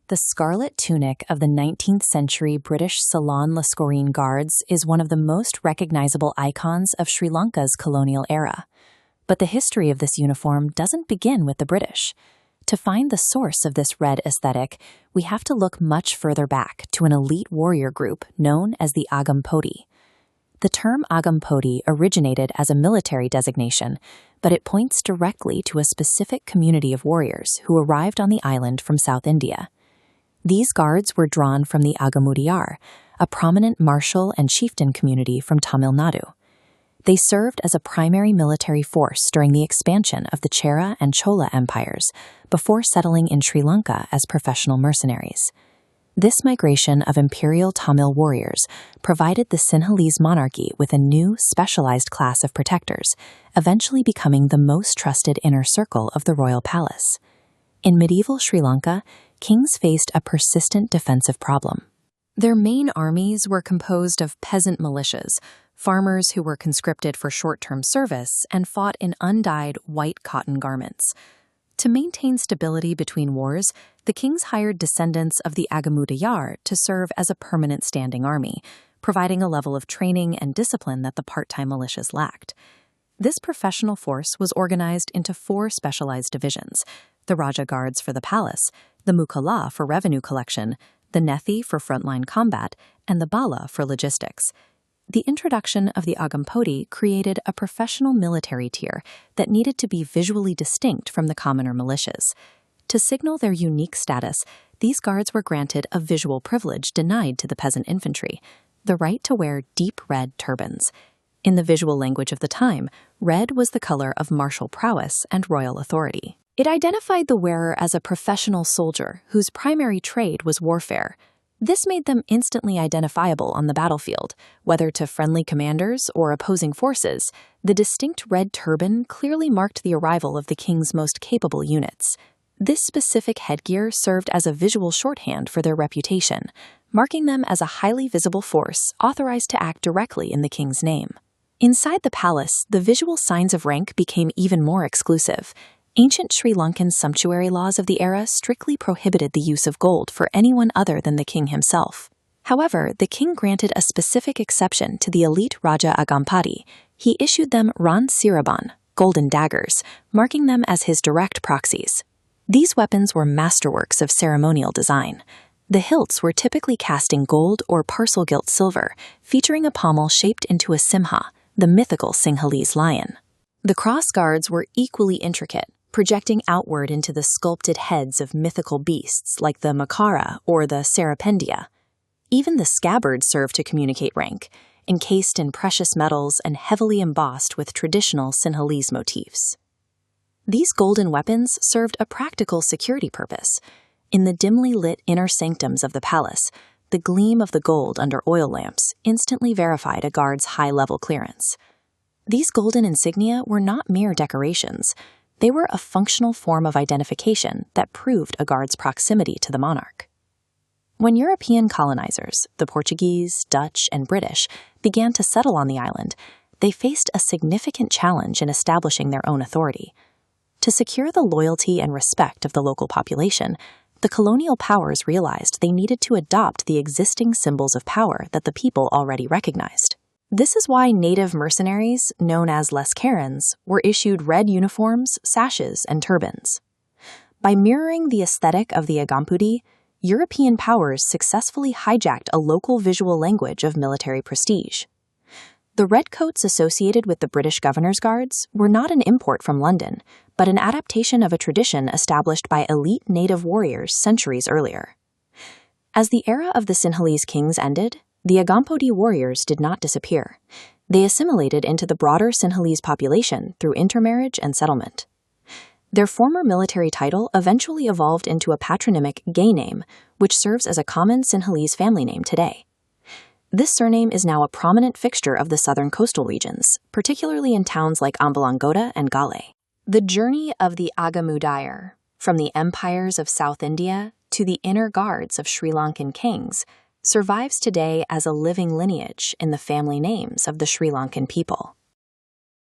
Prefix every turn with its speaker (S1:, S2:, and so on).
S1: The scarlet tunic of the 19th century British Ceylon Lascorine Guards is one of the most recognizable icons of Sri Lanka's colonial era. But the history of this uniform doesn't begin with the British. To find the source of this red aesthetic, we have to look much further back to an elite warrior group known as the Agampodi. The term Agampodi originated as a military designation, but it points directly to a specific community of warriors who arrived on the island from South India. These guards were drawn from the Agamudiyar, a prominent martial and chieftain community from Tamil Nadu. They served as a primary military force during the expansion of the Chera and Chola empires, before settling in Sri Lanka as professional mercenaries. This migration of imperial Tamil warriors provided the Sinhalese monarchy with a new, specialized class of protectors, eventually becoming the most trusted inner circle of the royal palace. In medieval Sri Lanka, kings faced a persistent defensive problem. Their main armies were composed of peasant militias, farmers who were conscripted for short-term service and fought in undyed white cotton garments. To maintain stability between wars, the kings hired descendants of the Agamudiyar to serve as a permanent standing army, providing a level of training and discipline that the part-time militias lacked. This professional force was organized into 4 specialized divisions: the Raja Guards for the palace, the Mukala for revenue collection, the Nethi for frontline combat, and the Bala for logistics. The introduction of the Agampodi created a professional military tier that needed to be visually distinct from the commoner militias. To signal their unique status, these guards were granted a visual privilege denied to the peasant infantry: the right to wear deep red turbans. In the visual language of the time, red was the color of martial prowess and royal authority. It identified the wearer as a professional soldier whose primary trade was warfare. This made them instantly identifiable on the battlefield. Whether to friendly commanders or opposing forces, the distinct red turban clearly marked the arrival of the king's most capable units. This specific headgear served as a visual shorthand for their reputation, marking them as a highly visible force authorized to act directly in the king's name. Inside the palace, the visual signs of rank became even more exclusive. Ancient Sri Lankan sumptuary laws of the era strictly prohibited the use of gold for anyone other than the king himself. However, the king granted a specific exception to the elite Raja Agampadi. He issued them Ran Siraban, golden daggers, marking them as his direct proxies. These weapons were masterworks of ceremonial design. The hilts were typically cast in gold or parcel-gilt silver, featuring a pommel shaped into a simha, the mythical Sinhalese lion. The cross guards were equally intricate, projecting outward into the sculpted heads of mythical beasts like the Makara or the Sarapendia. Even the scabbards served to communicate rank, encased in precious metals and heavily embossed with traditional Sinhalese motifs. These golden weapons served a practical security purpose. In the dimly lit inner sanctums of the palace, the gleam of the gold under oil lamps instantly verified a guard's high-level clearance. These golden insignia were not mere decorations. They were a functional form of identification that proved a guard's proximity to the monarch. When European colonizers, the Portuguese, Dutch, and British, began to settle on the island, they faced a significant challenge in establishing their own authority. To secure the loyalty and respect of the local population, the colonial powers realized they needed to adopt the existing symbols of power that the people already recognized. This is why native mercenaries, known as Laskarans, were issued red uniforms, sashes, and turbans. By mirroring the aesthetic of the Agampudi, European powers successfully hijacked a local visual language of military prestige. The redcoats associated with the British Governor's Guards were not an import from London, but an adaptation of a tradition established by elite native warriors centuries earlier. As the era of the Sinhalese kings ended, the Agampodi warriors did not disappear. They assimilated into the broader Sinhalese population through intermarriage and settlement. Their former military title eventually evolved into a patronymic gay name, which serves as a common Sinhalese family name today. This surname is now a prominent fixture of the southern coastal regions, particularly in towns like Ambalangoda and Gale. The journey of the Agamudiyar, from the empires of South India to the inner guards of Sri Lankan kings, survives today as a living lineage in the family names of the Sri Lankan people.